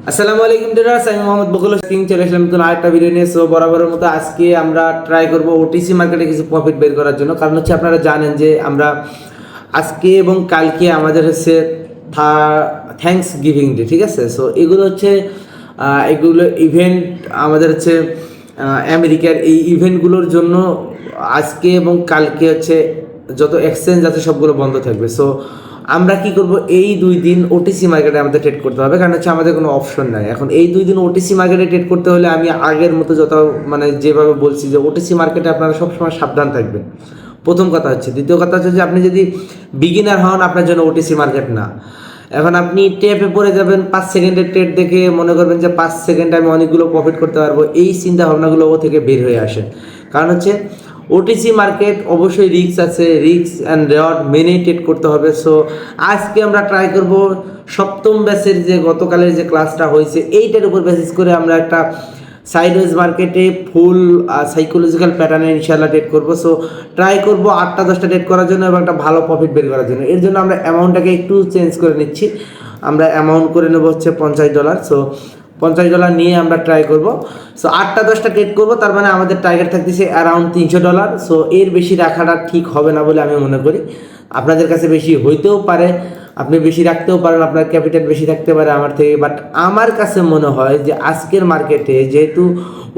আসসালামু আলাইকুম ট্রেডার্স, আমি মোহাম্মদ বকুল সিং চলে আসলাম নতুন আরেকটা ভিডিও নিয়ে। সো বরাবরের মতো আজকে আমরা ট্রাই করব ওটিসি মার্কেটে কিছু প্রফিট বের করার জন্য। কারণ হচ্ছে আপনারা জানেন যে আমরা আজকে এবং কালকে আমাদের হচ্ছে থ্যাঙ্কস গিভিং ডে, ঠিক আছে। সো এগুলো হচ্ছে এগুলো ইভেন্ট আমাদের হচ্ছে আমেরিকার এই ইভেন্টগুলোর জন্য আজকে এবং কালকে হচ্ছে যত এক্সচেঞ্জ আছে সবগুলো বন্ধ থাকবে। সো আমরা কি করব, এই 2 দিন ওটিসি মার্কেটে আমাদের ট্রেড করতে হবে, কারণ হচ্ছে আমাদের কোনো অপশন নাই। এখন এই 2 দিন ওটিসি মার্কেটে ট্রেড করতে হলে আমি আগের মতো যেভাবে বলছি যে ওটিসি মার্কেটে আপনারা সবসময় সাবধান থাকবেন, প্রথম কথা হচ্ছে। দ্বিতীয় কথা হচ্ছে যে আপনি যদি বিগিনার হন, আপনার জন্য ওটিসি মার্কেট না। এখন আপনি টেপে পড়ে যাবেন 5 সেকেন্ডের ট্রেড দেখে, মনে করবেন যে 5 সেকেন্ডে আমি অনেকগুলো প্রফিট করতে পারবো, এই চিন্তা ভাবনাগুলো ও থেকে বের হয়ে আসেন। কারণ হচ্ছে ওটিসি মার্কেট অবশ্যই রিস্ক আছে, রিস্ক অ্যান্ড রেওয়ার্ড মেনেই ট্রেড করতে হবে। সো আজকে আমরা ট্রাই করব সপ্তম ব্যাচের যে গতকালের যে ক্লাসটা হয়েছে এইটার উপর বেসিস করে আমরা একটা সাইডওয়েজ মার্কেটে ফুল সাইকোলজিক্যাল প্যাটার্নে ইনশাআল্লাহ ট্রেড করবো। সো ট্রাই করবো 8টা-10টা ট্রেড করার জন্য এবং একটা ভালো প্রফিট বের করার জন্য। এর জন্য আমরা অ্যামাউন্টটাকে একটু চেঞ্জ করে নিচ্ছি। আমরা অ্যামাউন্ট করে নেবো হচ্ছে $50। সো $50 নিয়ে আমরা ট্রাই করব। সো 8টা-10টা ট্রেড করবো, তার মানে আমাদের টার্গেট থাকতেছে অ্যারাউন্ড $300। সো এর বেশি রাখাটা ঠিক হবে না বলে আমি মনে করি। আপনাদের কাছে বেশি হইতেও পারে, আপনি বেশি রাখতেও পারেন, আপনার ক্যাপিটাল বেশি থাকতে পারে আমার থেকে। বাট আমার কাছে মনে হয় যে আজকের মার্কেটে যেহেতু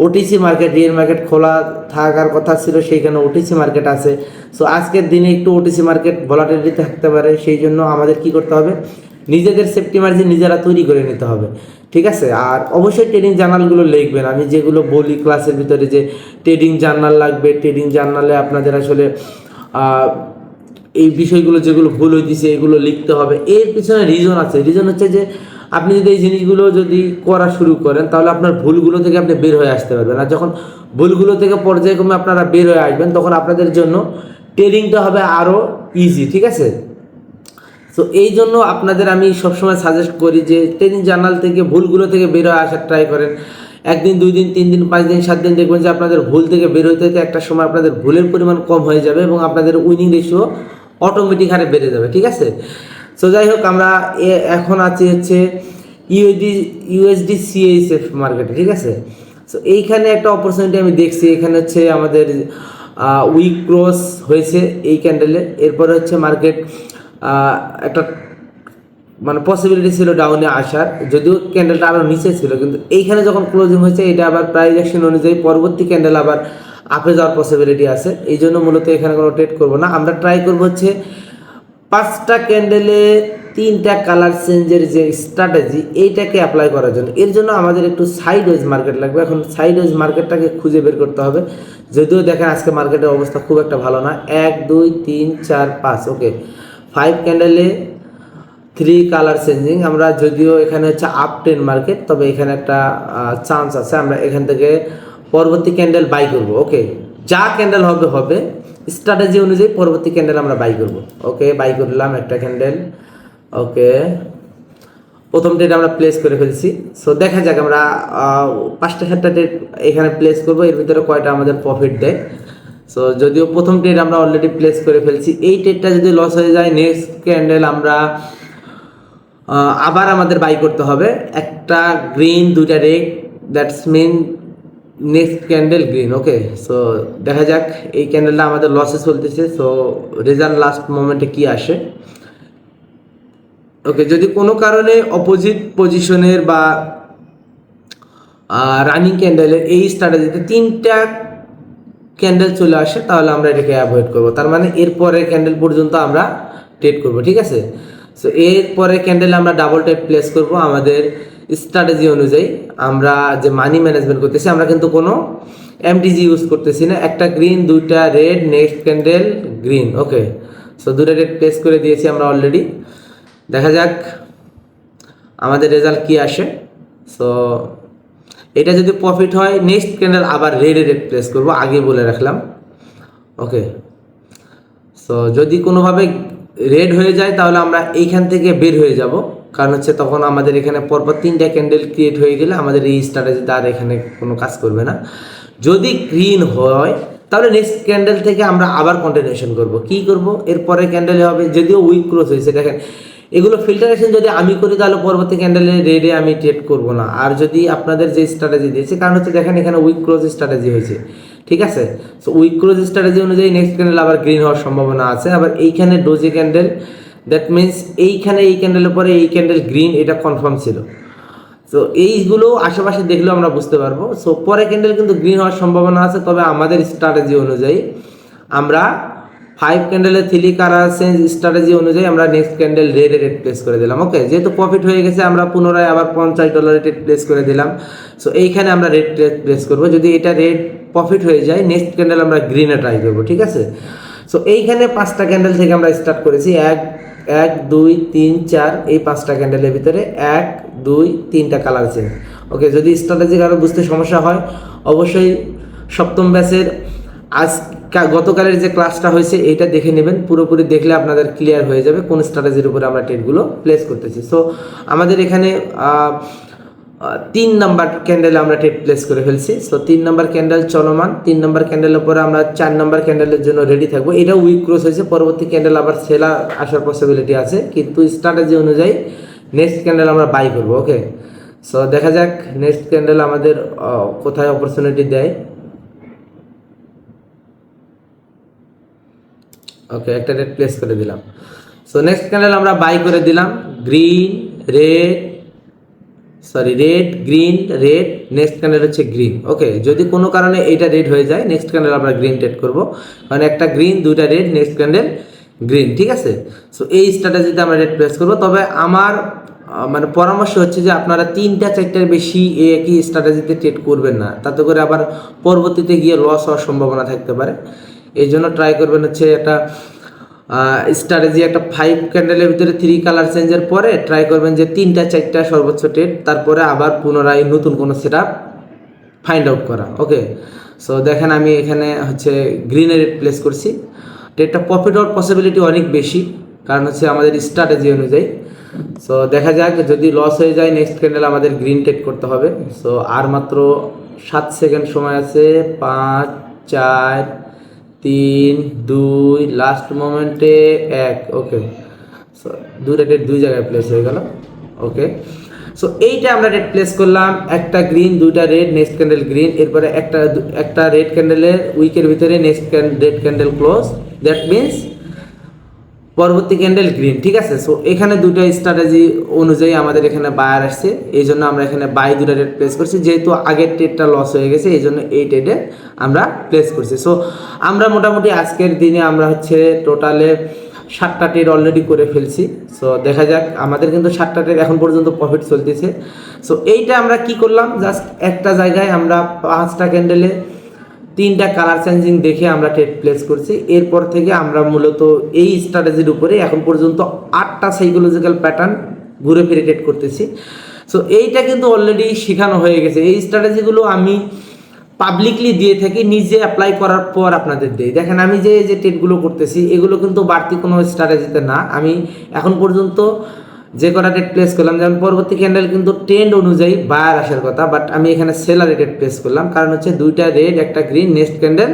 ওটিসি মার্কেট, রিয়েল মার্কেট খোলা থাকার কথা ছিল, সেইখানে ওটিসি মার্কেট আছে। সো আজকের দিনে একটু ওটিসি মার্কেট ভলাটিলিটি থাকতে পারে, সেই জন্য আমাদের কি করতে হবে, নিজেদের সেফটি মার্জিন নিজেরা তৈরি করে নিতে হবে, ঠিক আছে। আর অবশ্যই ট্রেডিং জার্নালগুলো লিখবেন। আমি যেগুলো বলি ক্লাসের ভিতরে যে ট্রেডিং জার্নাল লাগবে, ট্রেডিং জার্নালে আপনাদের আসলে এই বিষয়গুলো যেগুলো ভুল হইতেছে এগুলো লিখতে হবে। এর পিছনে রিজন আছে। রিজন হচ্ছে যে আপনি যদি এই জিনিসগুলো যদি করা শুরু করেন, তাহলে আপনার ভুলগুলো থেকে আপনি বের হয়ে আসতে পারবেন। আর যখন ভুলগুলো থেকে পর্যায়ক্রমে আপনারা বের হয়ে আসবেন, তখন আপনাদের জন্য ট্রেডিংটা হবে আরও ইজি, ঠিক আছে। সো এই জন্য আপনাদের আমি সবসময় সাজেস্ট করি যে ট্রেডিং জার্নাল থেকে ভুলগুলো থেকে বের হয়ে আসার ট্রাই করেন। 1 দিন 2 দিন 3 দিন 5 দিন 7 দিন দেখবেন যে আপনাদের ভুল থেকে বের হইতে হইতে একটা সময় আপনাদের ভুলের পরিমাণ কম হয়ে যাবে এবং আপনাদের উইনিং রেশিও অটোমেটিক হারে বেড়ে যাবে, ঠিক আছে। সো যাই হোক, আমরা এখন আছি হচ্ছে ইউএসডি সিএইচএফ মার্কেটে, ঠিক আছে। সো এইখানে একটা অপরচুনিটি আমি দেখছি। এখানে হচ্ছে আমাদের উইক ক্রস হয়েছে এই ক্যান্ডেলে। এরপরে হচ্ছে মার্কেট একটা মানে পসিবিলিটি ছিল ডাউনে আসার, যদিও ক্যান্ডেলটা আরও নিচে ছিল, কিন্তু এইখানে যখন ক্লোজিং হয়েছে এটা আবার প্রাইস অ্যাকশন অনুযায়ী পরবর্তী ক্যান্ডেল আবার আপে যাওয়ার পসিবিলিটি আছে। এই জন্য মূলত এখানে কোনো ট্রেড করবো না। আমরা ট্রাই করবো হচ্ছে 5টা ক্যান্ডেলে 3টা কালার চেঞ্জের যে স্ট্র্যাটেজি এইটাকে অ্যাপ্লাই করার জন্য। এর জন্য আমাদের একটু সাইডওয়েজ মার্কেট লাগবে। এখন সাইডওয়েজ মার্কেটটাকে খুঁজে বের করতে হবে। যদিও দেখেন আজকে মার্কেটের অবস্থা খুব একটা ভালো না। 1 2 3 4 5 ওকে 5 ক্যান্ডেলে 3 কালার চেঞ্জিং। আমরা যদিও এখানে হচ্ছে আপ ট্রেন্ড মার্কেট, তবে এখানে একটা চান্স আছে। আমরা এখান থেকে পরবর্তী ক্যান্ডেল বাই করব। ওকে, যা ক্যান্ডেল হবে হবে, স্ট্র্যাটেজি অনুযায়ী পরবর্তী ক্যান্ডেল আমরা বাই করব। ওকে, বাই করলাম একটা ক্যান্ডেল। ওকে, প্রথম ট্রেড আমরা প্লেস করে ফেলছি। সো দেখা যাক, আমরা 5টা-7টা ট্রেড এখানে প্লেস করব, এর ভিতরে কয়টা আমাদের প্রফিট দেয়। সো যদিও প্রথম ট্রেড আমরা অলরেডি প্লেস করে ফেলছি, এই ট্রেডটা যদি লস হয়ে যায়, নেক্সট ক্যান্ডেল আমরা আবার আমাদের বাই করতে হবে। একটা গ্রিন, 2টা red, that's mean next candle green. Okay, so দেখা যাক এই ক্যান্ডেলটা আমাদের লসে চলতেছে। সো রেজাল্ট লাস্ট মোমেন্টে কি আসে। ওকে, যদি কোনো কারণে অপোজিট পজিশনের বা রানিং ক্যান্ডেলের এই স্ট্র্যাটেজিতে 3টা ক্যান্ডেল চলে আসে, তাহলে আমরা এটাকে অ্যাভয়েড করব। তার মানে এরপরে ক্যান্ডেল পর্যন্ত আমরা ট্রেড করব, ঠিক আছে। সো এরপরে ক্যান্ডেলে আমরা ডাবল ট্রেড প্লেস করব আমাদের স্ট্র্যাটেজি অনুযায়ী। আমরা যে মানি ম্যানেজমেন্ট করতেছি, আমরা কিন্তু কোনো এমটিজি ইউজ করতেছি না। একটা গ্রিন, 2টা red, next candle green. Okay, so 2টা রেড প্লেস করে দিয়েছি আমরা অলরেডি। দেখা যাক আমাদের রেজাল্ট কি আসে। সো এটা যদি প্রফিট হয়, নেক্সট ক্যান্ডেল আবার রেড প্লেস করব, আগে বলে রাখলাম। ওকে, সো যদি কোনোভাবে রেড হয়ে যায়, তাহলে আমরা এইখান থেকে বের হয়ে যাব। কারণ হচ্ছে তখন আমাদের এখানে পরপর 3টা ক্যান্ডেল ক্রিয়েট হয়ে গেলে আমাদের এই স্ট্র্যাটেজিতে আর এখানে কোনো কাজ করবে না। যদি গ্রিন হয়, তাহলে নেক্সট ক্যান্ডেল থেকে আমরা আবার কন্টিনিউশন করব। কি করব, এরপরে ক্যান্ডেলে হবে, যদিও উইক ক্লোজ হয়েছে। দেখেন এগুলো ফিল্টারেশন যদি আমি করি তাহলে পরবর্তী ক্যান্ডেলের রেডে আমি ট্রেড করব না। আর যদি আপনাদের যে স্ট্র্যাটেজি দিয়েছে, কারণ হচ্ছে দেখেন এখানে উইক ক্লোজ স্ট্র্যাটেজি হয়েছে, ঠিক আছে। সো উইক ক্লোজ স্ট্র্যাটেজি অনুযায়ী নেক্সট ক্যান্ডেল আবার গ্রিন হওয়ার সম্ভাবনা আছে। আবার এইখানে ডোজি ক্যান্ডেল, দ্যাট মিনস এইখানে এই ক্যান্ডেলের পরে এই ক্যান্ডেল গ্রিন, এটা কনফার্ম ছিল। তো এইগুলো আশেপাশে দেখলেও আমরা বুঝতে পারবো। সো পরে ক্যান্ডেল কিন্তু গ্রিন হওয়ার সম্ভাবনা আছে, তবে আমাদের স্ট্র্যাটেজি অনুযায়ী আমরা 5 ক্যান্ডেলের 3 কালার চেঞ্জ স্ট্র্যাটেজি অনুযায়ী আমরা নেক্সট ক্যান্ডেল রেড প্লেস করে দিলাম। ওকে, যেহেতু প্রফিট হয়ে গেছে আমরা পুনরায় আবার $50 রেট প্লেস করে দিলাম। সো এইখানে আমরা রেড প্লেস করবো। যদি এটা রেড প্রফিট হয়ে যায়, নেক্সট ক্যান্ডেল আমরা গ্রিনে ট্রাই করবো, ঠিক আছে। সো এইখানে 5টা ক্যান্ডেল থেকে আমরা স্টার্ট করেছি, 1 2 3 4, এই 5টা ক্যান্ডেলের ভিতরে 1 2 3টা কালার চেঞ্জ। ওকে, যদি স্ট্র্যাটেজি কারো বুঝতে সমস্যা হয় অবশ্যই সপ্তম ব্যাচের গতকালের যে ক্লাসটা হয়েছে এইটা দেখে নেবেন, পুরোপুরি দেখলে আপনাদের ক্লিয়ার হয়ে যাবে কোন স্ট্র্যাটেজির উপরে আমরা ট্রেডগুলো প্লেস করতেছি। সো আমাদের এখানে 3 নাম্বার ক্যান্ডেলে আমরা ট্রেড প্লেস করে ফেলছি। সো 3 নাম্বার ক্যান্ডেল চলমান, 3 নাম্বার ক্যান্ডেলের পরে আমরা 4 নাম্বার ক্যান্ডেলের জন্য রেডি থাকবো। এটা উইক ক্রস হয়েছে, পরবর্তী ক্যান্ডেল আবার সেলার আসার পসিবিলিটি আছে, কিন্তু স্ট্র্যাটেজি অনুযায়ী নেক্সট ক্যান্ডেল আমরা বাই করবো। ওকে, সো দেখা যাক নেক্সট ক্যান্ডেল আমাদের কোথায় অপরচুনিটি দেয়। ওকে, একটা রেড প্লেস করে দিলাম। সো নেক্সট ক্যান্ডেল আমরা বাই করে দিলাম, red green red, next candle হচ্ছে গ্রিন। ওকে, যদি কোনো কারণে এইটা রেড হয়ে যায় নেক্সট ক্যান্ডেল আমরা গ্রিন ট্রেড করব, কারণ একটা গ্রিন 2টা রেড, নেক্সট ক্যান্ডেল গ্রিন, ঠিক আছে। সো এই স্ট্র্যাটেজিতে আমরা রেড প্লেস করব। তবে আমার মানে পরামর্শ হচ্ছে যে আপনারা 3টা 4টার বেশি একই স্ট্র্যাটেজিতে ট্রেড করবেন না, তাতে করে আবার পরবর্তীতে গিয়ে লস হওয়ার সম্ভাবনা থাকতে পারে। এই জন্য ট্রাই করবেন হচ্ছে একটা স্ট্র্যাটেজি, একটা 5 ক্যান্ডেলের ভিতরে 3 কালার চেঞ্জের পরে ট্রাই করবেন যে 3টা 4টা সর্বোচ্চ ট্রেড, তারপরে আবার পুনরায় নতুন কোনো সেটআপ ফাইন্ড আউট করা। ওকে, সো দেখেন আমি এখানে হচ্ছে গ্রিনের রেট প্লেস করছি। ট্রেডটা প্রফিট হওয়ার পসিবিলিটি অনেক বেশি, কারণ হচ্ছে আমাদের স্ট্র্যাটেজি অনুযায়ী। সো দেখা যাক, যদি লস হয়ে যায় নেক্সট ক্যান্ডেল আমাদের গ্রিন ট্রেড করতে হবে। সো আর মাত্র 7 সেকেন্ড সময় আছে, 5 4 3 2, লাস্ট মোমেন্টে 1। ওকে, সো 2টা রেট 2 জায়গায় প্লেস হয়ে গেল। ওকে, সো এইটা আমরা রেড প্লেস করলাম, একটা গ্রিন 2টা রেড, নেক্সট ক্যান্ডেল গ্রিন, এরপরে একটা রেড ক্যান্ডেলের উইকের ভিতরে next red candle close, that means পরবর্তী ক্যান্ডেল গ্রিন, ঠিক আছে। সো এখানে 2টা স্ট্র্যাটেজি অনুযায়ী আমাদের এখানে বায়ার আসছে, এই জন্য আমরা এখানে বাই 2টা রেট প্লেস করছি। যেহেতু আগের ট্রেডটা লস হয়ে গেছে এই জন্য এই ট্রেডে আমরা প্লেস করছি। সো আমরা মোটামুটি আজকের দিনে আমরা হচ্ছে টোটালে 7টা ট্রেড অলরেডি করে ফেলছি। সো দেখা যাক, আমাদের কিন্তু 7টা ট্রেড এখন পর্যন্ত প্রফিট চলতেছে। সো এইটা আমরা কি করলাম, জাস্ট একটা জায়গায় আমরা 5টা ক্যান্ডেলে 3টা কালার চেঞ্জিং দেখে আমরা ট্রেড প্লেস করছি। এরপর থেকে আমরা মূলত এই স্ট্র্যাটেজির উপরে এখন পর্যন্ত 8টা সাইকোলজিক্যাল প্যাটার্ন ঘুরে ফিরে ট্রেড করতেছি। সো এইটা কিন্তু অলরেডি শেখানো হয়ে গেছে। এই স্ট্র্যাটেজিগুলো আমি পাবলিকলি দিয়ে থাকি, নিজে অ্যাপ্লাই করার পর আপনাদের দিই। দেখেন আমি যে ট্রেডগুলো করতেছি এগুলো কিন্তু বাড়তি কোনো স্ট্র্যাটেজিতে না, আমি এখন পর্যন্ত যে কটা ট্রেড প্লেস করলাম, যেমন পরবর্তী ক্যান্ডেল কিন্তু ট্রেন্ড অনুযায়ী বায়ার আসার কথা, বাট আমি এখানে সেলার রেট প্লেস করলাম, কারণ হচ্ছে 2টা রেড একটা গ্রিন, নেক্সট ক্যান্ডেল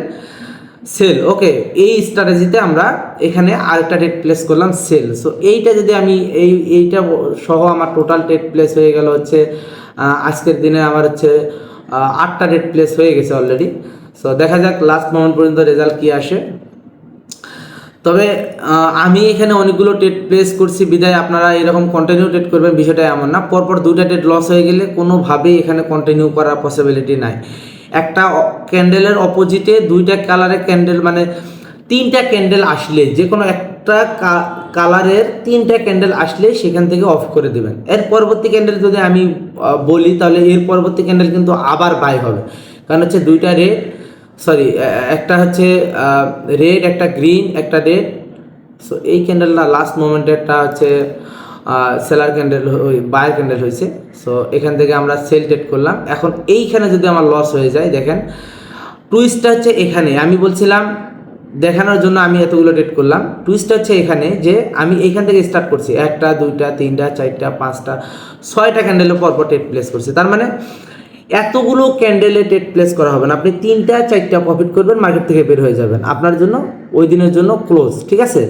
সেল। ওকে, এই স্ট্র্যাটেজিতে আমরা এখানে আরেকটা রেট প্লেস করলাম সেল। সো এইটা যদি আমি এইটা সহ আমার টোটাল ট্রেড প্লেস হয়ে গেল হচ্ছে আজকের দিনে আমার হচ্ছে 8টা রেট প্লেস হয়ে গেছে অলরেডি। সো দেখা যাক লাস্ট মোমেন্ট পর্যন্ত রেজাল্ট কি আসে। তবে আমি এখানে অনেকগুলো ট্রেড প্লেস করছি বিদায় আপনারা এরকম কন্টিনিউ ট্রেড করবেন বিষয়টা এমন না। পরপর 2টা ট্রেড লস হয়ে গেলে কোনোভাবেই এখানে কন্টিনিউ করার পসিবিলিটি নাই। একটা ক্যান্ডেলের অপোজিটে 2টা কালারের ক্যান্ডেল, মানে 3টা ক্যান্ডেল আসলে, যে কোনো একটা কালারের 3টা ক্যান্ডেল আসলে সেখান থেকে অফ করে দেবেন। এর পরবর্তী ক্যান্ডেল যদি আমি বলি তাহলে এর পরবর্তী ক্যান্ডেল কিন্তু আবার বাই হবে, কারণ হচ্ছে 2টা রেড, সরি একটা হচ্ছে রেড, একটা গ্রিন, একটা রেড। সো এই ক্যান্ডেলটা লাস্ট মোমেন্টে একটা হচ্ছে সেলার ক্যান্ডেল, বায়ার ক্যান্ডেল হয়েছে। সো এখান থেকে আমরা সেল ট্রেড করলাম। এখন এইখানে যদি আমার লস হয়ে যায়, দেখেন টুইস্টটা হচ্ছে এখানে, আমি বলছিলাম দেখানোর জন্য আমি এতগুলো ট্রেড করলাম। টুইস্টটা হচ্ছে এখানে যে আমি এইখান থেকে স্টার্ট করছি, 1টা 2টা 3টা 4টা 5টা 6টা ক্যান্ডেলের পরপর ট্রেড প্লেস করছি। তার মানে এতগুলো ক্যান্ডেলে ট্রেড প্লেস করা হবে না, আপনি 3টা 4টা প্রফিট করবেন, মার্কেট থেকে বের হয়ে যাবেন, আপনার জন্য ওই দিনের জন্য ক্লোজ, ঠিক আছে।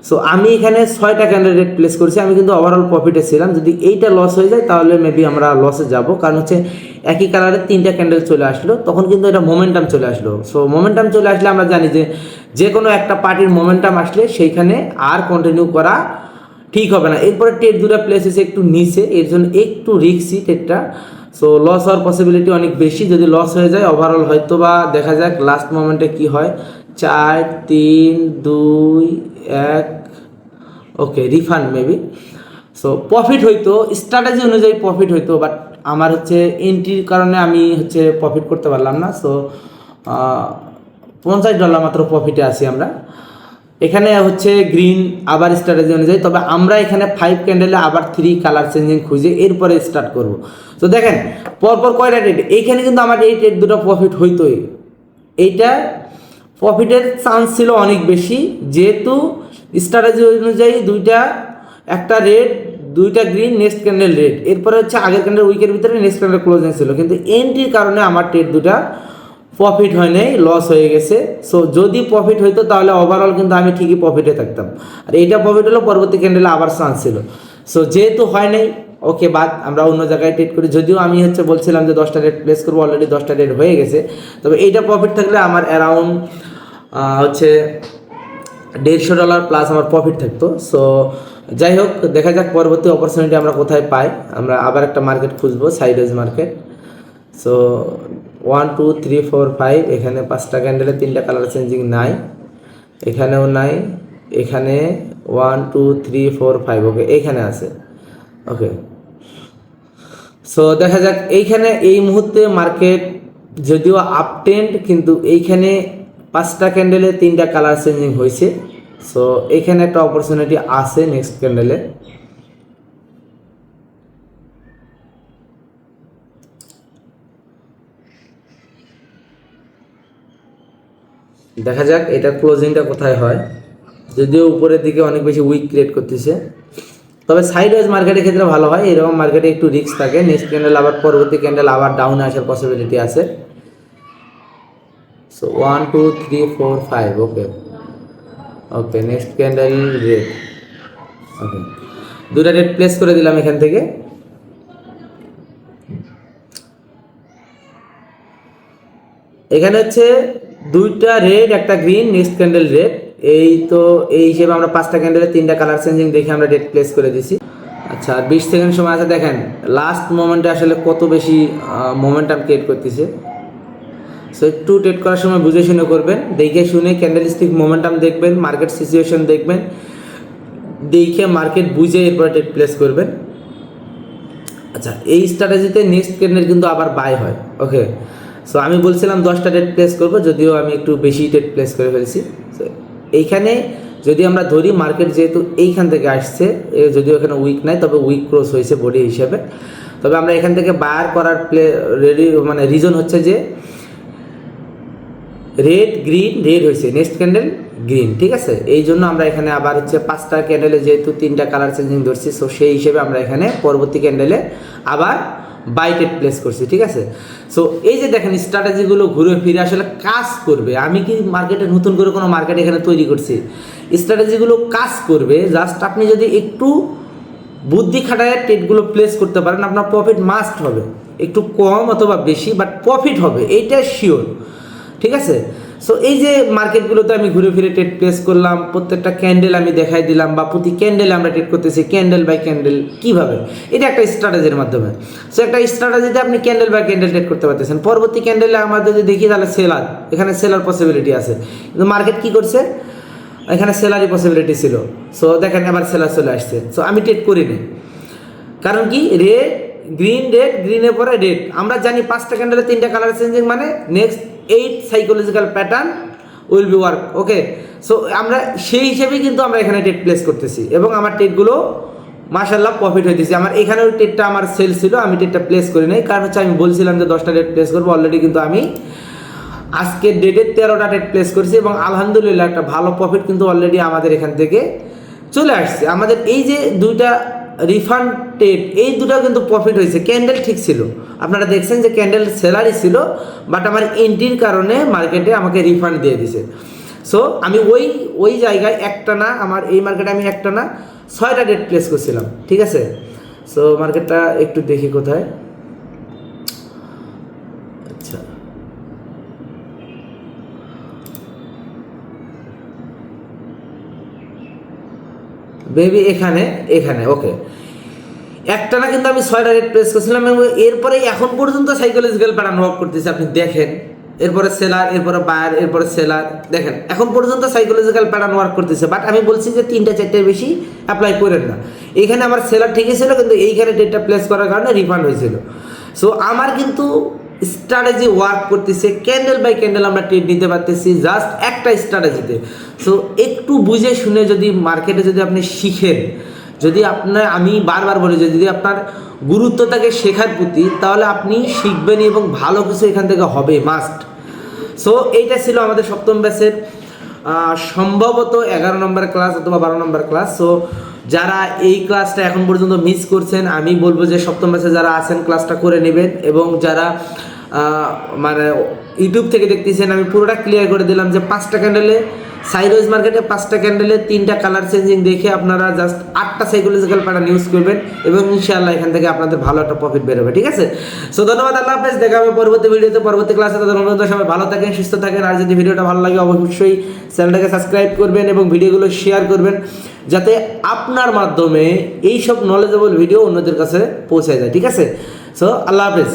সো আমি এখানে 6টা ক্যান্ডেল রেট প্লেস করেছি, আমি কিন্তু ওভারঅল প্রফিটে ছিলাম। যদি এইটা লস হয়ে যায় তাহলে মেবি আমরা লসে যাব, কারণ হচ্ছে একই কালারের 3টা ক্যান্ডেল চলে আসলো, তখন কিন্তু এটা মোমেন্টাম চলে আসলো। সো মোমেন্টাম চলে আসলে আমরা জানি যে কোনো একটা পার্টির মোমেন্টাম আসলে সেইখানে আর কন্টিনিউ করা ঠিক হবে না। এরপরে ট্রেড দুটো প্লেস হয়েছে একটু নিচে, এর জন্য একটু রিস্কি ট্রেডটা। সো লস হওয়ার পসিবিলিটি অনেক বেশি। যদি লস হয়ে যায় ওভারঅল হয়তো বা দেখা যাক লাস্ট মোমেন্টে কি হয়। 4 3 2 1 ওকে রিফান্ড মেবি। সো প্রফিট হইতো, স্ট্র্যাটেজি অনুযায়ী প্রফিট হইতো, বাট আমার হচ্ছে এন্ট্রির কারণে আমি হচ্ছে প্রফিট করতে পারলাম না। সো $50 মাত্র প্রফিটে আছি আমরা। এখানে হচ্ছে গ্রিন আবার স্ট্র্যাটেজি অনুযায়ী, তবে আমরা এখানে 5 ক্যান্ডেলে আবার 3 কালার চেঞ্জিং খুঁজে এরপরে স্টার্ট করব। তো দেখেন পরপর কয়টা ট্রেড, এইখানে কিন্তু আমার এই ট্রেড দুটো প্রফিট হইতোই। এইটা প্রফিটের চান্স ছিল অনেক বেশি, যেহেতু স্ট্র্যাটেজি অনুযায়ী একটা রেড, 2টা গ্রিন, নেক্সট ক্যান্ডেল রেড, এরপরে হচ্ছে আগের ক্যান্ডেল উইকের ভিতরে নেক্সট ক্যান্ডেল ক্লোজিং ছিল, কিন্তু এন্ট্রির কারণে আমার ট্রেড দুটা প্রফিট হয় নাই, লস হয়ে গেছে। সো যদি প্রফিট হইতো তাহলে ওভারঅল কিন্তু আমি ঠিকই প্রফিটে থাকতাম, আর এইটা প্রফিট হলো, পরবর্তী ক্যান্ডেলে আবার চান্স ছিল। সো যেহেতু হয় নাই, ওকে বাদ, আমরা অন্য জায়গায় ট্রেড করি। যদিও আমি হচ্ছে বলছিলাম যে 10টা রেট প্লেস করবো, অলরেডি 10টা রেট হয়ে গেছে, তবে এইটা প্রফিট থাকলে আমার অ্যারাউন্ড হচ্ছে $150 প্লাস আমার প্রফিট থাকতো। সো যাই হোক, দেখা যাক পরবর্তী অপরচুনিটি আমরা কোথায় পাই। আমরা আবার একটা মার্কেট খুঁজবো, সাইডওয়েজ মার্কেট। সো 1 2 3 4 5, এখানে 5টা ক্যান্ডেলে 3টা কালার চেঞ্জিং নাই, এখানেও নাই, এখানে 1 2 3 4 5, ওকে এইখানে আছে, ওকে। সো দেখা যাক, এইখানে এই মুহূর্তে মার্কেট যদিও আপ ট্রেন্ড, কিন্তু এইখানে 5টা ক্যান্ডেলে 3টা কালার চেঞ্জিং হয়েছে। সো এখানে একটা অপরচুনিটি আছে নেক্সট ক্যান্ডেলে। দেখা যাক এটা ক্লোজিংটা কোথায় হয়, যদিও উপরের দিকে অনেক বেশি উইক ক্রিয়েট করতেছে, তবে সাইডওয়েজ মার্কেটের ক্ষেত্রে ভালো হয়। এরকম মার্কেটে একটু রিস্ক থাকে, নেক্সট ক্যান্ডেল আবার পরবর্তী ক্যান্ডেল আবার ডাউনে আসার পসিবিলিটি আছে। সো 1 2 3 4 5, ওকে ওকে, নেক্সট ক্যান্ডেল রেড, ওকে 2টা রেড প্লেস করে দিলাম এখান থেকে। এখানে হচ্ছে 2টা রেড, একটা গ্রিন, নেক্সট ক্যান্ডেল রেড। এই তো এই হিসেবে আমরা 5টা ক্যান্ডেলে 3টা কালার চেঞ্জিং দেখে আমরা রেড প্লেস করে দিছি। আচ্ছা 20 সেকেন্ড সময় আছে, দেখেন লাস্ট মোমেন্টে আসলে কত বেশি মোমেন্টাম ক্রিয়েট করতেছে। সো একটু ট্রেড করার সময় বুঝে শুনে করবেন, দেখে শুনে ক্যান্ডেলস্টিক মোমেন্টাম দেখবেন, মার্কেট সিচুয়েশন দেখবেন, দেখে মার্কেট বুঝে এরপরে ট্রেড প্লেস করবেন। আচ্ছা এই স্ট্র্যাটেজিতে নেক্সট ক্যান্ডেল কিন্তু আবার বাই হয়, ওকে। সো আমি বলছিলাম 10টা ট্রেড প্লেস করবো, যদিও আমি একটু বেশি ট্রেড প্লেস করে ফেলছি। সো এইখানে যদি আমরা ধরি মার্কেট যেহেতু এইখান থেকে আসছে, যদিও এখানে উইক নাই, তবে উইক ক্রস হয়েছে বডি হিসেবে, তবে আমরা এখান থেকে বায়ার করার রিজন হচ্ছে যে রেড গ্রিন রেড হয়েছে, নেক্সট ক্যান্ডেল গ্রিন, ঠিক আছে। এই জন্য আমরা এখানে আবার হচ্ছে 5টা ক্যান্ডেলে যেহেতু 3টা কালার চেঞ্জিং ধরছি, সো সেই হিসেবে আমরা এখানে পরবর্তী ক্যান্ডেলে আবার বাই ট্রেড প্লেস করছি, ঠিক আছে। সো এই যে দেখেন স্ট্র্যাটেজিগুলো ঘুরে ফিরে আসলে কাজ করবে। আমি কি মার্কেটে নতুন করে কোনো মার্কেট এখানে তৈরি করছি? স্ট্র্যাটেজিগুলো কাজ করবে, জাস্ট আপনি যদি একটু বুদ্ধি খাটায় ট্রেডগুলো প্লেস করতে পারেন, আপনার প্রফিট মাস্ট হবে, একটু কম অথবা বেশি, বাট প্রফিট হবে, এইটা শিওর, ঠিক আছে। সো এই যে মার্কেটগুলোতে আমি ঘুরে ফিরে ট্রেড প্লেস করলাম, প্রত্যেকটা ক্যান্ডেল আমি দেখাই দিলাম, বা প্রতি ক্যান্ডেলে আমরা ট্রেড করতেছি ক্যান্ডেল বাই ক্যান্ডেল, কীভাবে, এটা একটা স্ট্র্যাটেজির মাধ্যমে। সো একটা স্ট্র্যাটেজিতে আপনি ক্যান্ডেল বাই ক্যান্ডেল ট্রেড করতে পারতেছেন। পরবর্তী ক্যান্ডেলে আমরা যদি দেখি তাহলে সেলার, এখানে সেলার পসিবিলিটি আছে, কিন্তু মার্কেট কী করছে, এখানে সেলারই পসিবিলিটি ছিল। সো দেখেন এবার সেলার চলে আসছে, সো আমি ট্রেড করিনি, কারণ কি রেড গ্রিন রেড, গ্রিনের পরে রেড, আমরা জানি 5টা ক্যান্ডেলে 3টা কালার চেঞ্জিং মানে next 8 psychological pattern will be work, okay. So আমরা সেই হিসেবেই কিন্তু আমরা এখানে ট্রেড প্লেস করতেছি, এবং আমার ট্রেডগুলো মাশাআল্লাহ প্রফিট হইতেছে। আমার এখানেও ট্রেডটা আমার সেল ছিল, আমি ট্রেডটা প্লেস করি নাই, কারণ হচ্ছে আমি বলছিলাম যে 10টা ট্রেড প্লেস করবো, অলরেডি কিন্তু আমি আজকের ডেটে 13টা ট্রেড প্লেস করছি, এবং আলহামদুলিল্লাহ একটা ভালো প্রফিট কিন্তু অলরেডি আমাদের এখান থেকে চলে আসছে। আমাদের এই যে 2টা রিফান্ড ট্রেড, এই দুটো কিন্তু প্রফিট হয়েছে, ক্যান্ডেল ঠিক ছিল, আপনারা দেখছেন যে ক্যান্ডেল সেলারই ছিল, বাট আমার এন্ট্রির কারণে মার্কেটে আমাকে রিফান্ড দিয়ে দিছে। সো আমি ওই জায়গায় একটা না, আমার এই মার্কেটে আমি একটা না 6টা ডেট প্লেস করছিলাম, ঠিক আছে। সো মার্কেটটা একটু দেখি কোথায়। আচ্ছা, বেবি এখানে ওকে, একটা না কিন্তু আমি 6টা রেট প্লেস করছিলাম এবং এরপরে এখন পর্যন্ত সাইকোলজিক্যাল প্যাটার্ন ওয়ার্ক করতেছে। আপনি দেখেন, এরপরে সেলার, এরপরে বায়ার, এরপরে সেলার, দেখেন এখন পর্যন্ত সাইকোলজিক্যাল প্যাটার্ন ওয়ার্ক করতেছে। বাট আমি বলছি যে 3-4টার বেশি অ্যাপ্লাই করেন না। এখানে আমার সেলার ঠিকই ছিল, কিন্তু এইখানে ডেটটা প্লেস করার কারণে রিফান্ড হয়েছিল। সো আমার কিন্তু স্ট্র্যাটেজি ওয়ার্ক করতেছে, ক্যান্ডেল বাই ক্যান্ডেল আমরা ট্রেড নিতে পারতেছি জাস্ট একটা স্ট্র্যাটেজিতে। সো একটু বুঝে শুনে যদি মার্কেটে যদি আপনি শিখেন, যদি আপনার, আমি বারবার বলি যে যদি আপনার গুরুত্ব থাকে শেখার প্রতি, তাহলে আপনি শিখবেন এবং ভালো কিছু এখান থেকে হবে, মাস্ট। সো এইটা ছিল আমাদের সপ্তম ব্যাচের সম্ভবত 11 নম্বর ক্লাস অথবা 12 নম্বর ক্লাস। সো যারা এই ক্লাসটা এখন পর্যন্ত মিস করছেন, আমি বলবো যে সপ্তম ব্যাচে যারা আছেন ক্লাসটা করে নেবেন। এবং যারা মানে ইউটিউব থেকে দেখতেছেন, আমি পুরোটা ক্লিয়ার করে দিলাম যে 5টা ক্যান্ডেলে সাইডওয়েজ মার্কেটে 5টা ক্যান্ডেলে 3টা কালার চেঞ্জিং দেখে আপনারা জাস্ট 8টা সাইকোলজিক্যাল প্যাটার্ন ইউজ করবেন এবং ইনশাআল্লাহ এখান থেকে আপনাদের ভালো একটা প্রফিট বের হবে, ঠিক আছে। সো ধন্যবাদ, আল্লাহ হাফেজ, দেখা হবে পরবর্তী ভিডিওতে, পরবর্তী ক্লাসে। ততক্ষণ সবাই ভালো থাকেন, সুস্থ থাকেন। আর যদি ভিডিওটা ভালো লাগে অবশ্যই চ্যানেলটাকে সাবস্ক্রাইব করবেন এবং ভিডিওগুলো শেয়ার করবেন, যাতে আপনার মাধ্যমে এইসব নলেজেবল ভিডিও অন্যদের কাছে পৌঁছে যায়, ঠিক আছে। সো আল্লাহ হাফেজ।